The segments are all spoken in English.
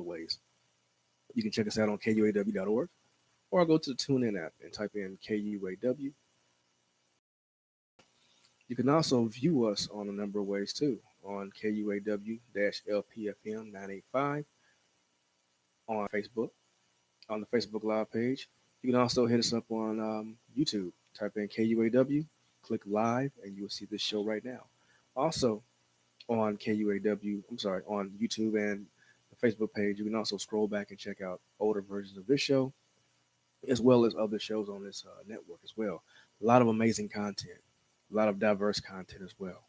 ways. You can check us out on kuaw.org or go to the TuneIn app and type in KUAW. You can also view us on a number of ways too on KUAW-LPFM 985 on Facebook, on the Facebook Live page. You can also hit us up on YouTube. Type in KUAW, click live, and you will see this show right now. Also on on YouTube and the Facebook page, you can also scroll back and check out older versions of this show, as well as other shows on this network as well. A lot of amazing content, a lot of diverse content as well.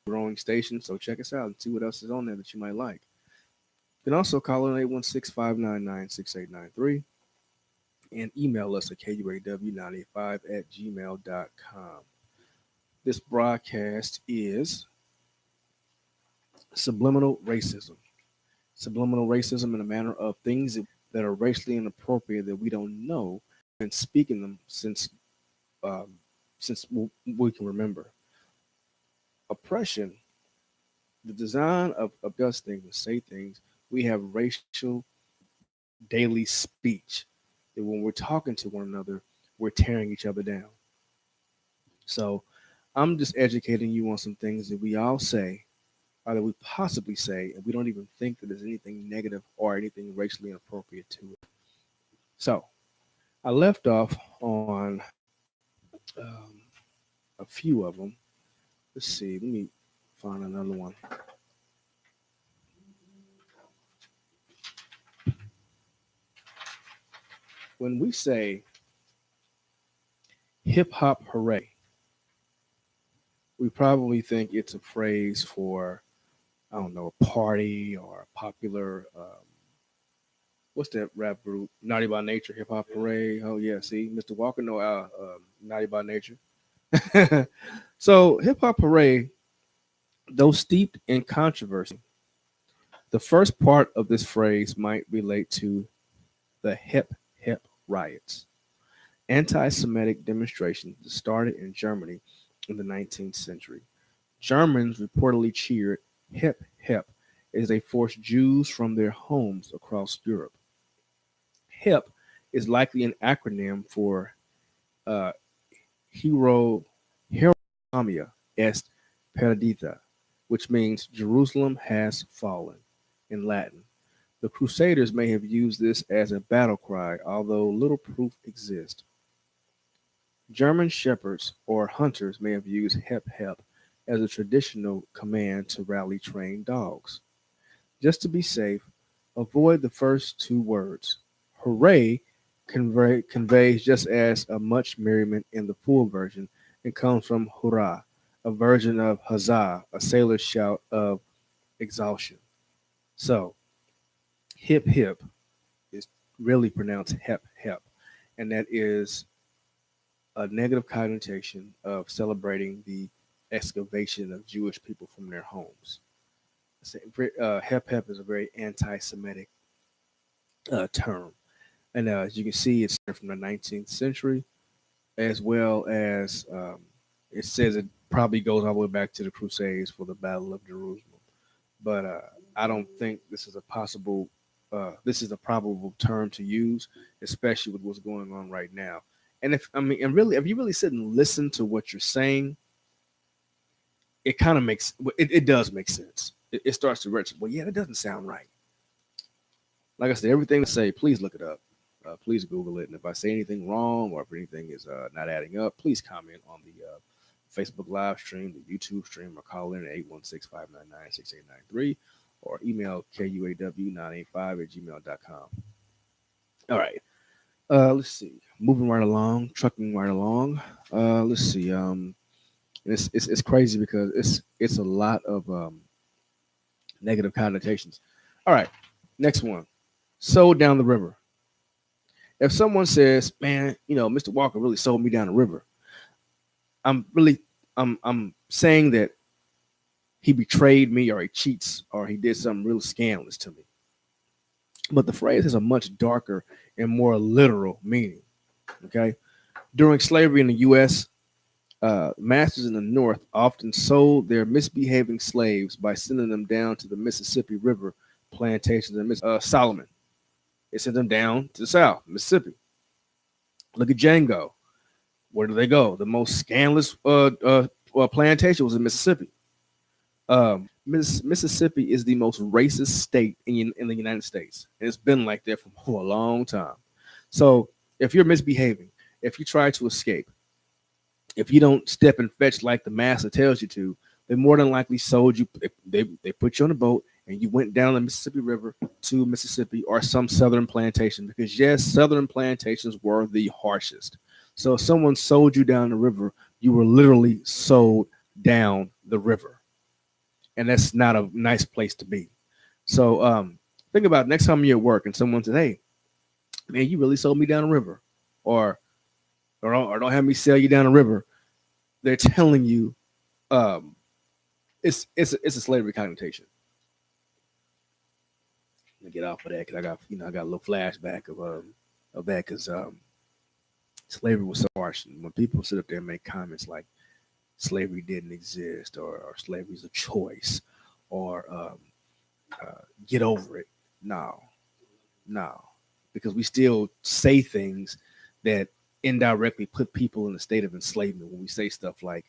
Growing station, so check us out and see what else is on there that you might like. You can also call in 816-599-6893 and email us at kuaw985@gmail.com. This broadcast is subliminal racism. Subliminal racism in a manner of things that are racially inappropriate that we don't know and speaking them since we can remember. Oppression, the design of us things and say things, we have racial daily speech that when we're talking to one another, we're tearing each other down. So I'm just educating you on some things that we all say or that we possibly say, and we don't even think that there's anything negative or anything racially inappropriate to it. So I left off on a few of them. Let's see. Let me find another one. When we say hip hop hooray, we probably think it's a phrase for, I don't know, a party or a popular, what's that rap group? Naughty by Nature, hip hop hooray. Oh, yeah. See, Mr. Walker, no, Naughty by Nature. So, hip hop hooray, though steeped in controversy, the first part of this phrase might relate to the hip hip riots, anti Semitic demonstrations that started in Germany in the 19th century. Germans reportedly cheered hip hip as they forced Jews from their homes across Europe. HIP is likely an acronym for uh, Hero Hieromia est perdita, which means Jerusalem has fallen in Latin. The Crusaders may have used this as a battle cry, although little proof exists. German shepherds or hunters may have used hep hep as a traditional command to rally trained dogs. Just to be safe, avoid the first two words. Hooray conveys just as much merriment in the full version and comes from hurrah, a version of huzzah, a sailor's shout of exhaustion. So, hip hip is really pronounced hep hep, and that is a negative connotation of celebrating the excavation of Jewish people from their homes. Hep hep is a very anti-Semitic term, and as you can see, it's from the 19th century, as well as it says it probably goes all the way back to the Crusades for the Battle of Jerusalem. But I don't think this is a possible. This is a probable term to use, especially with what's going on right now. And if you really sit and listen to what you're saying, it kind of it does make sense. It starts to register. Well, yeah, that doesn't sound right. Like I said, everything I say, please look it up. Please Google it. And if I say anything wrong or if anything is not adding up, please comment on the Facebook live stream, the YouTube stream, or call in at 816-599-6893 or email kuaw985@gmail.com. All right. Let's see. Moving right along, trucking right along. Let's see. It's crazy because it's a lot of negative connotations. All right. Next one. Sold down the river. If someone says, "Man, Mr. Walker really sold me down the river," I'm saying that he betrayed me or he cheats or he did something real scandalous to me. But the phrase has a much darker and more literal meaning. Okay. During slavery in the U.S., masters in the North often sold their misbehaving slaves by sending them down to the Mississippi River plantations in Solomon. It sent them down to the south, Mississippi. Look at Django. Where do they go? The most scandalous plantation was in Mississippi. Mississippi is the most racist state in the United States, and it's been like that for a long time. So if you're misbehaving, if you try to escape, if you don't step and fetch like the master tells you to, they more than likely sold you. They put you on a boat and you went down the Mississippi River to Mississippi or some southern plantation, because yes, southern plantations were the harshest. So if someone sold you down the river, you were literally sold down the river, and that's not a nice place to be. So think about it, next time you're at work and someone says, "Hey, man, you really sold me down the river," or don't have me sell you down the river. They're telling you it's a slavery connotation. Let me get off of that because I got a little flashback of that because slavery was so harsh. And when people sit up there and make comments like slavery didn't exist, or slavery's a choice, or get over it, no, because we still say things that indirectly put people in a state of enslavement when we say stuff like,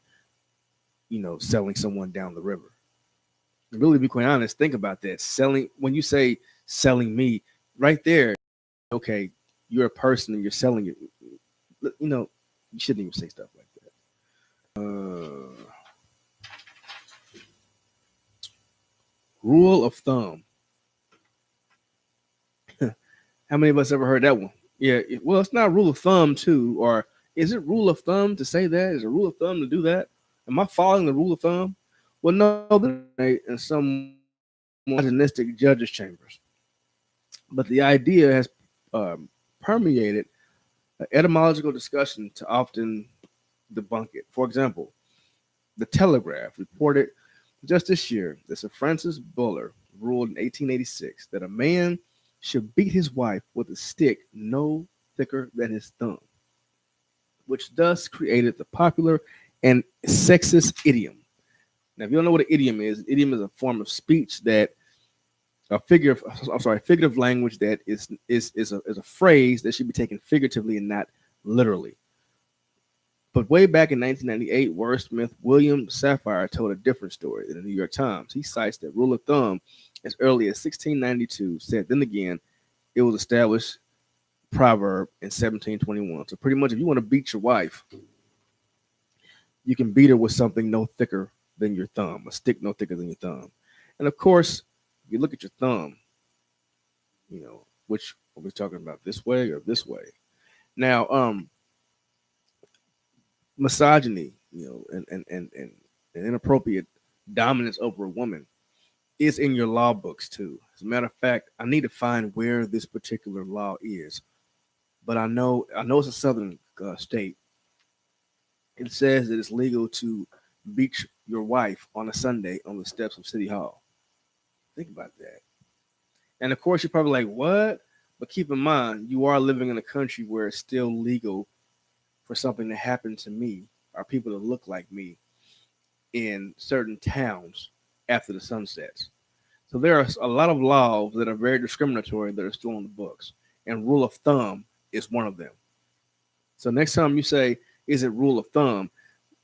selling someone down the river. And really, to be quite honest, think about that. When you say selling me, right there, okay, you're a person and you're selling it. You shouldn't even say stuff like that. Rule of thumb. How many of us ever heard that one? Yeah, well, it's not rule of thumb too, or is it rule of thumb to say that? Is it rule of thumb to do that? Am I following the rule of thumb? Well, no, in some misogynistic judges' chambers, but the idea has permeated an etymological discussion to often debunk it. For example, the Telegraph reported just this year that Sir Francis Buller ruled in 1886 that a man should beat his wife with a stick no thicker than his thumb, which thus created the popular and sexist idiom. Now, if you don't know what an idiom is a form of speech that figurative language that is a phrase that should be taken figuratively and not literally. But way back in 1998, wordsmith William Safire told a different story in the New York Times. He cites that rule of thumb as early as 1692. Said then again, it was established proverb in 1721. So pretty much, if you want to beat your wife, you can beat her with something no thicker than your thumb, a stick no thicker than your thumb. And of course, if you look at your thumb, which are we talking about, this way or this way? Now, misogyny, and inappropriate dominance over a woman is in your law books too. As a matter of fact, I need to find where this particular law is, but I know it's a southern state. It says that it's legal to beat your wife on a Sunday on the steps of City Hall. Think about that. And of course, you're probably like, what? But keep in mind, you are living in a country where it's still legal for something to happen to me or people to look like me in certain towns after the sun sets. So there are a lot of laws that are very discriminatory that are still on the books. And rule of thumb is one of them. So next time you say, is it rule of thumb?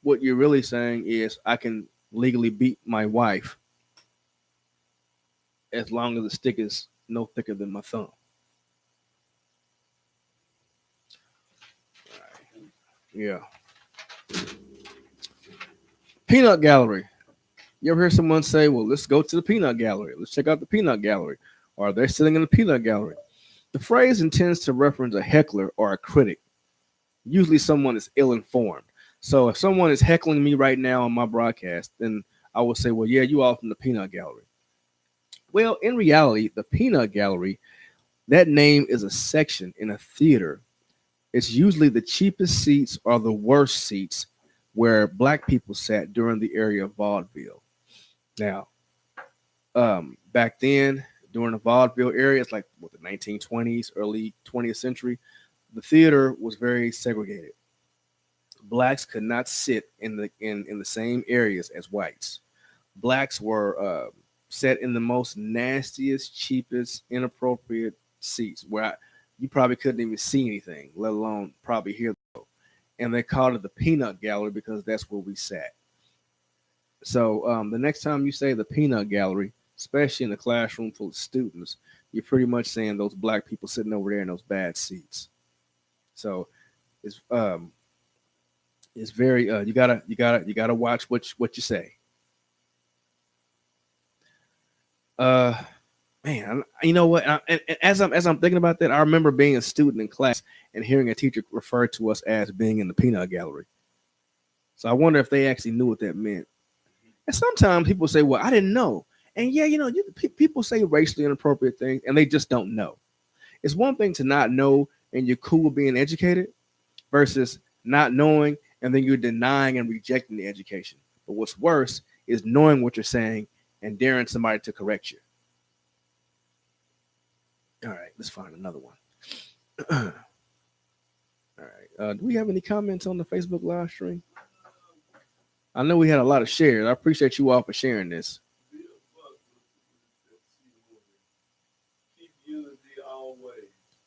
What you're really saying is I can legally beat my wife as long as the stick is no thicker than my thumb. Yeah. Peanut gallery. You ever hear someone say, well, let's go to the peanut gallery. Let's check out the peanut gallery. Or they're sitting in the peanut gallery. The phrase intends to reference a heckler or a critic. Usually someone is ill-informed. So if someone is heckling me right now on my broadcast, then I will say, well, yeah, you all from the peanut gallery. Well, in reality, the peanut gallery, that name is a section in a theater. It's usually the cheapest seats or the worst seats where black people sat during the era of vaudeville. Now, back then, during the vaudeville era, it's like the 1920s, early 20th century, the theater was very segregated. Blacks could not sit in the same areas as whites. Blacks were sat in the most nastiest, cheapest, inappropriate seats where you probably couldn't even see anything, let alone probably hear. And they called it the peanut gallery because that's where we sat. So the next time you say the peanut gallery, especially in a classroom full of students, you're pretty much saying those black people sitting over there in those bad seats. So it's very you gotta watch what you say. Uh, Man, you know what? And as I'm thinking about that, I remember being a student in class and hearing a teacher refer to us as being in the peanut gallery. So I wonder if they actually knew what that meant. And sometimes people say, "Well, I didn't know." And yeah, people say racially inappropriate things, and they just don't know. It's one thing to not know and you're cool with being educated versus not knowing and then you're denying and rejecting the education. But what's worse is knowing what you're saying and daring somebody to correct you. All right, let's find another one. All right. Do we have any comments on the Facebook live stream? I know we had a lot of shares. I appreciate you all for sharing this.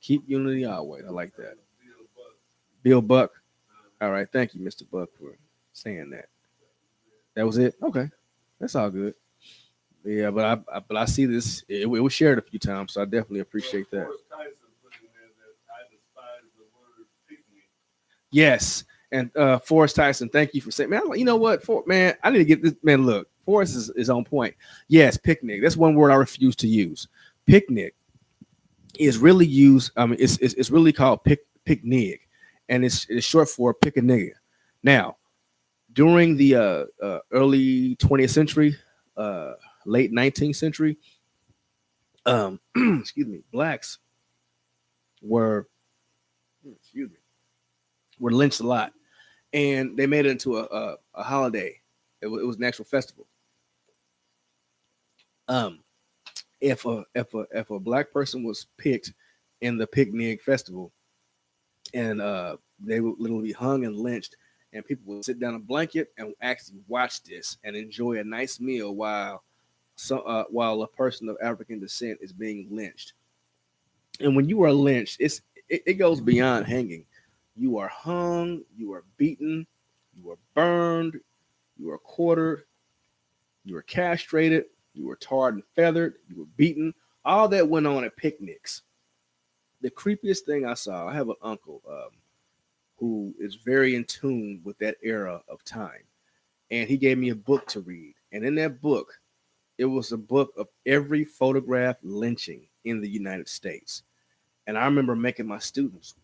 Keep unity always. I like that. Bill Buck. All right. Thank you, Mr. Buck, for saying that. That was it. Okay, that's all good. Yeah, but I see this. It was shared a few times, so I definitely appreciate that. Yes, and Forrest Tyson, thank you for saying, man. You know what, man, I need to get this. Man, look, Forrest is on point. Yes, picnic. That's one word I refuse to use. Picnic is really used. I mean, it's really called picnic, and it's short for pick a nigga. Now, during the early 20th century, late 19th century, excuse me, blacks were excuse me were lynched a lot, and they made it into a holiday. It was an actual festival. Um, if a black person was picked in the picnic festival, and they would literally be hung and lynched, and people would sit down a blanket and actually watch this and enjoy a nice meal while a person of African descent is being lynched. And when you are lynched, it goes beyond hanging. You are hung, you are beaten, you are burned, you are quartered, you were castrated, you were tarred and feathered, you were beaten. All that went on at picnics. The creepiest thing I saw, I have an uncle who is very in tune with that era of time. And he gave me a book to read. And in that book, it was a book of every photographed lynching in the United States. And I remember making my students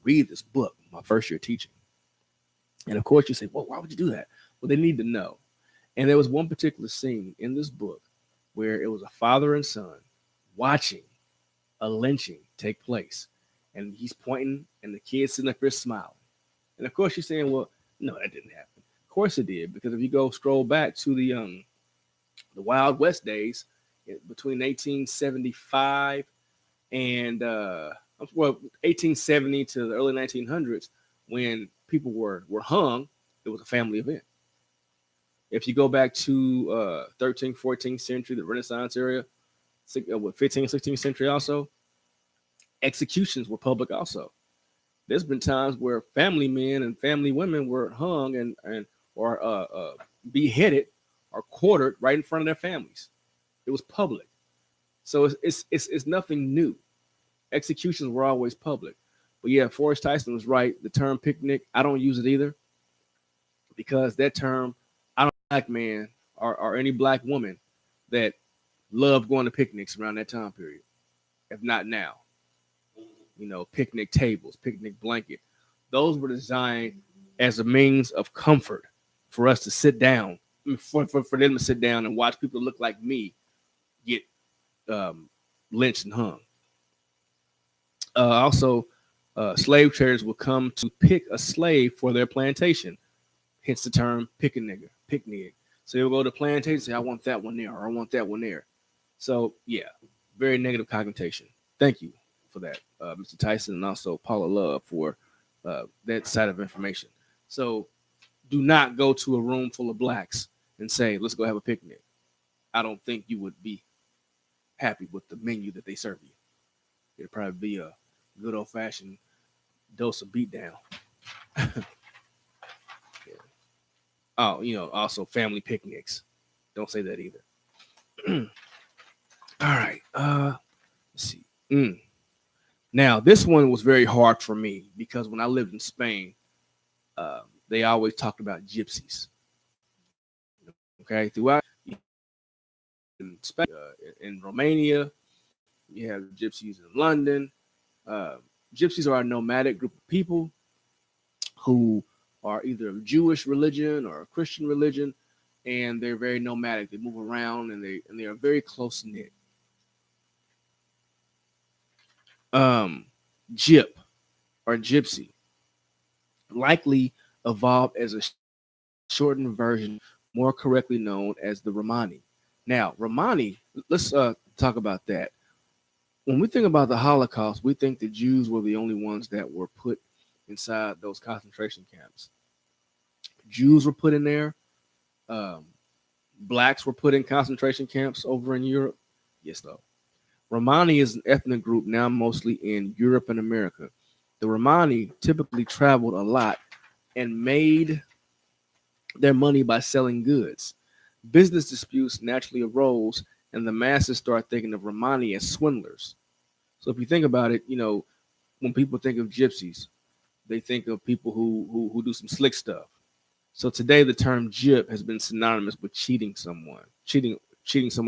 read this book my first year teaching. And of course, you say, well, why would you do that? Well, they need to know. And there was one particular scene in this book where it was a father and son watching a lynching take place. And he's pointing, and the kid's sitting up here smiling. And of course, you're saying, well, no, that didn't happen. Of course it did, because if you go scroll back to the Wild West days, between 1875 and 1870 to the early 1900s, when people were hung, it was a family event. If you go back to 13th, 14th century, the Renaissance era, 15th, 16th century also, executions were public also. There's been times where family men and family women were hung and or beheaded or quartered right in front of their families. It was public. So it's nothing new. Executions were always public. But yeah, Forrest Tyson was right. The term picnic, I don't use it either, because that term, I don't black man or any black woman that loved going to picnics around that time period, if not now. Picnic tables, picnic blanket. Those were designed as a means of comfort for us to sit down, for them to sit down and watch people look like me get lynched and hung. Also, slave traders would come to pick a slave for their plantation, hence the term pick a nigger, picnic. So they'll go to plantation and say, I want that one there, or I want that one there. So, yeah, very negative connotation. Thank you for that, Mr. Tyson, and also Paula Love for that side of information. So do not go to a room full of blacks and say, let's go have a picnic. I don't think you would be happy with the menu that they serve you. It'd probably be a good old fashioned dose of beatdown. Yeah. Oh, also family picnics. Don't say that either. All right. Let's see. Now this one was very hard for me because when I lived in Spain, they always talked about gypsies. Okay, throughout in Spain, in Romania, you have gypsies in London. Uh, Gypsies are a nomadic group of people who are either of Jewish religion or a Christian religion, and they're very nomadic. They move around and they are very close knit. Um, Gyp or Gypsy likely evolved as a shortened version, more correctly known as the Romani. Now, Romani, let's talk about that. When we think about the Holocaust, we think the Jews were the only ones that were put inside those concentration camps. Jews were put in there. Um, Blacks were put in concentration camps over in Europe. Yes, though. Romani is an ethnic group now mostly in Europe and America. The Romani typically traveled a lot and made their money by selling goods. Business disputes naturally arose, and the masses start thinking of Romani as swindlers. So if you think about it, when people think of gypsies, they think of people who do some slick stuff. So today the term gyp has been synonymous with cheating someone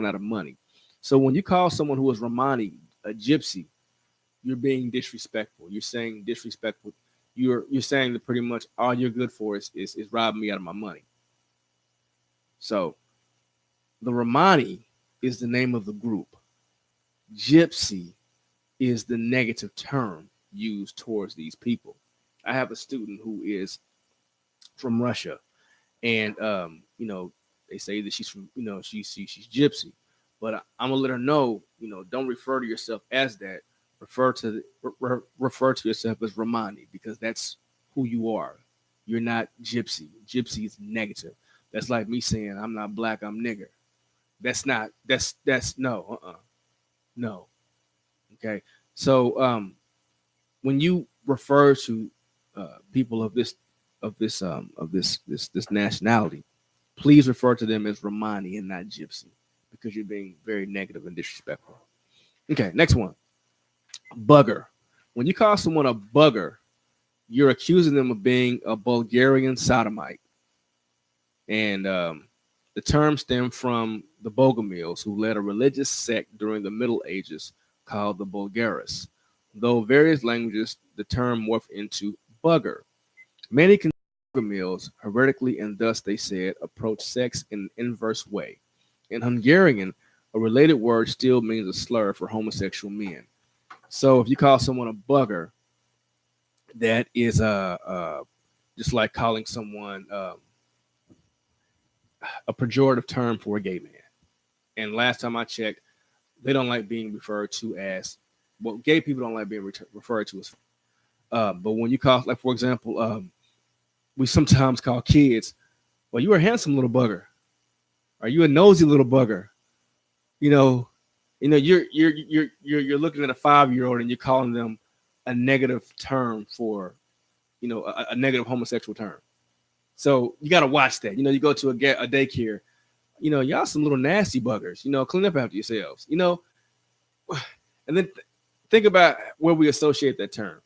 out of money. So when you call someone who is Romani a gypsy, you're being disrespectful. You're saying disrespectful. You're saying that pretty much all you're good for is robbing me out of my money. So the Romani is the name of the group. Gypsy is the negative term used towards these people. I have a student who is from Russia, and they say that she's from, she's gypsy, but I'm gonna let her know, don't refer to yourself as that. Refer to yourself as Romani because that's who you are. You're not gypsy. Gypsy is negative. That's like me saying I'm not black, I'm nigger. That's no, no. Okay. So when you refer to people of this nationality, please refer to them as Romani and not Gypsy because you're being very negative and disrespectful. Okay, next one. Bugger. When you call someone a bugger, you're accusing them of being a Bulgarian sodomite. And the term stemmed from the Bogomils, who led a religious sect during the Middle Ages called the Bulgaris. Though various languages, the term morphed into bugger. Many consider Bogomils heretically, and thus they said approach sex in an inverse way. In Hungarian, a related word still means a slur for homosexual men. So if you call someone a bugger, that is just like calling someone a pejorative term for a gay man. And last time I checked, they don't like being referred to as, well, gay people don't like being referred to as. But when you call, like for example, we sometimes call kids, well, you are a handsome little bugger. Are you a nosy little bugger? You're looking at a 5-year-old and you're calling them a negative term for, a negative homosexual term. So you got to watch that. You go to a daycare, y'all some little nasty buggers. Clean up after yourselves. And then think about where we associate that term.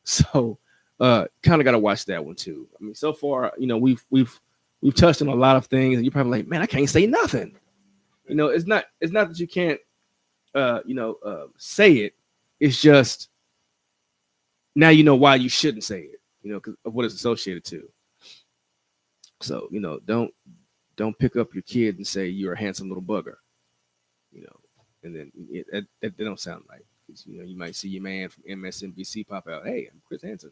So kind of got to watch that one too. I mean, so far, we've touched on a lot of things, and you're probably like, man, I can't say nothing. It's not that you can't say it. It's just now you know why you shouldn't say it, because of what it's associated to. So, don't pick up your kid and say you're a handsome little bugger, and then that don't sound right. You might see your man from MSNBC pop out, hey, I'm Chris Hansen.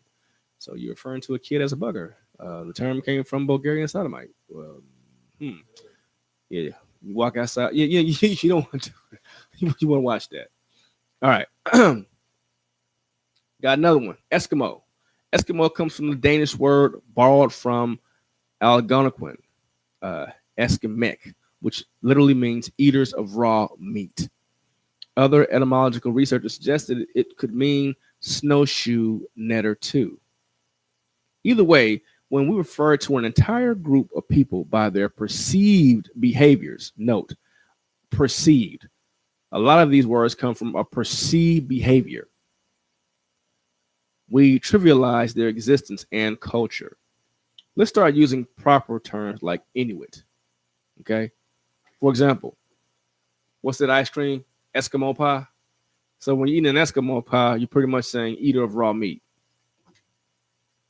So you're referring to a kid as a bugger. The term came from Bulgarian sodomite. Well, yeah. You walk outside. Yeah, you don't want to. You want to watch that. All right. Got another one. Eskimo. Eskimo comes from the Danish word borrowed from Algonquin, Eskimec, which literally means eaters of raw meat. Other etymological researchers suggested it could mean snowshoe netter too. Either way, when we refer to an entire group of people by their perceived behaviors, note, perceived. A lot of these words come from a perceived behavior. We trivialize their existence and culture. Let's start using proper terms like Inuit. Okay. For example, what's that ice cream? Eskimo pie. So when you're eating an Eskimo pie, you're pretty much saying eater of raw meat.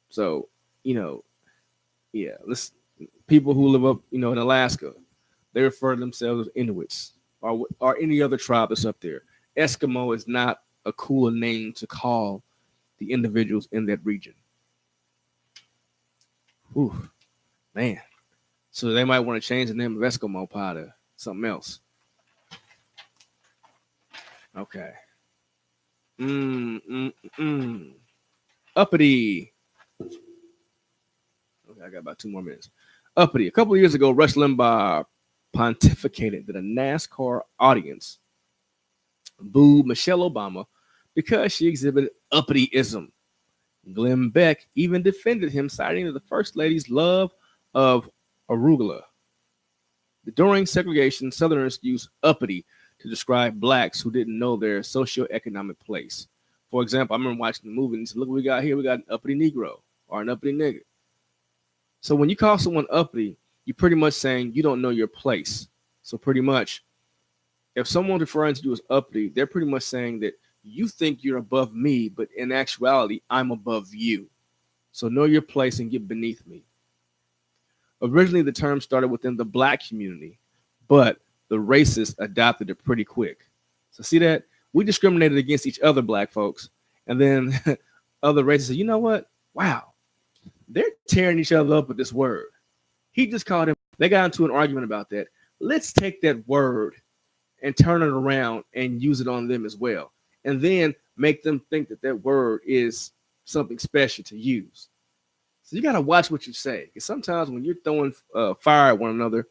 So, you know, yeah, let's people who live up, in Alaska, they refer to themselves as Inuits or any other tribe that's up there. Eskimo is not a cool name to call the individuals in that region. Ooh, man. So they might want to change the name of Eskimo pie to something else. Okay. Mm. Uppity. Okay, I got about 2 more minutes. Uppity. A couple of years ago, Rush Limbaugh pontificated that a NASCAR audience booed Michelle Obama because she exhibited uppity-ism. Glenn Beck even defended him, citing the First Lady's love of arugula. During segregation, Southerners used uppity to describe blacks who didn't know their socioeconomic place. For example, I remember watching the movie and said, look what we got here. We got an uppity Negro or an uppity nigger. So when you call someone uppity, you're pretty much saying you don't know your place. So pretty much, if someone's referring to you as uppity, they're pretty much saying that you think you're above me, but in actuality, I'm above you. So know your place and get beneath me. Originally, the term started within the black community, but the racists adopted it pretty quick. So see that? We discriminated against each other, black folks. And then other races said, you know what? Wow, they're tearing each other up with this word. He just called him. They got into an argument about that. Let's take that word and turn it around and use it on them as well. And then make them think that that word is something special to use. So you got to watch what you say. Because sometimes when you're throwing fire at one another,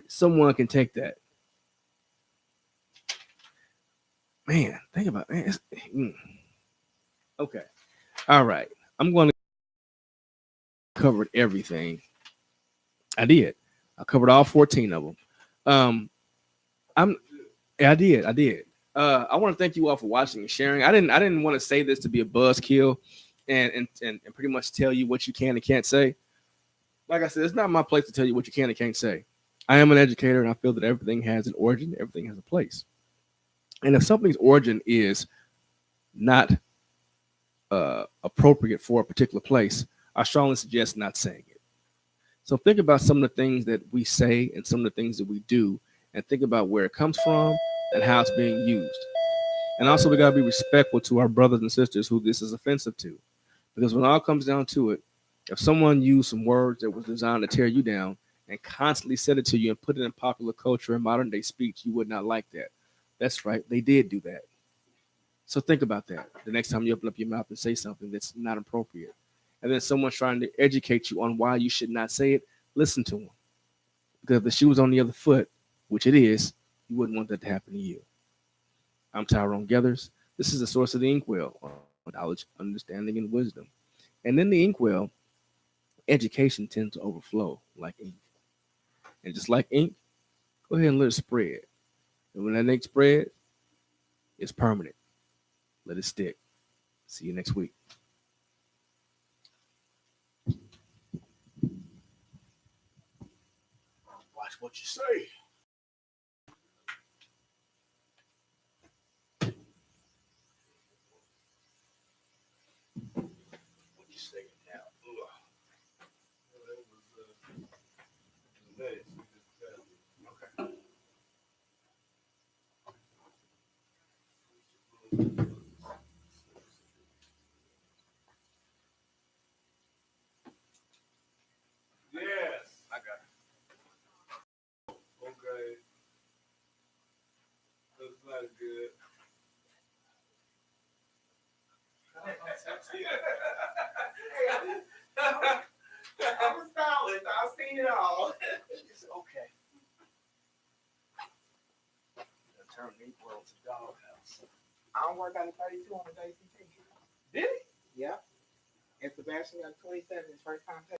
someone can take that. Man, think about it. Okay. All right. I'm going to cover everything. I did. I covered all 14 of them. I'm I did. I want to thank you all for watching and sharing. I didn't want to say this to be a buzzkill and pretty much tell you what you can and can't say. Like I said, it's not my place to tell you what you can and can't say. I am an educator and I feel that everything has an origin, everything has a place. And if something's origin is not appropriate for a particular place, I strongly suggest not saying it. So think about some of the things that we say and some of the things that we do, and think about where it comes from and how it's being used. And also, we got to be respectful to our brothers and sisters who this is offensive to. Because when it all comes down to it, if someone used some words that was designed to tear you down and constantly said it to you and put it in popular culture and modern day speech, you would not like that. That's right. They did do that. So think about that the next time you open up your mouth and say something that's not appropriate. And then someone's trying to educate you on why you should not say it, listen to them. Because if the shoe was on the other foot, which it is, you wouldn't want that to happen to you. I'm Tyrone Gathers. This is the source of the inkwell on knowledge, understanding, and wisdom. And in the inkwell, education tends to overflow like ink. And just like ink, go ahead and let it spread. And when that ink spreads, it's permanent. Let it stick. See you next week. Watch what you say. What you say now? Okay. Yes, I got it. Okay, that's not good. I was stylist. I've seen it all. It's okay. turned iNKWELL to doghouse. I don't work out of 32 on the JCT. Did he? Yep. And Sebastian got 27 his first time. I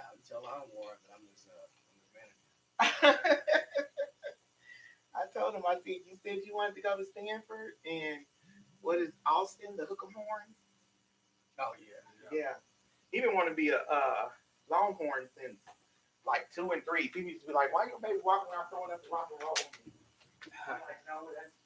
have to tell I don't work, but I'm just manager. I told him, I said, you said you wanted to go to Stanford and what is Austin, the Hook'em Horns? Oh yeah. Yeah. He didn't want to be a Longhorn since like 2 and 3. People used to be like, why your baby walking around throwing up the rock and roll? I'm like, no, that's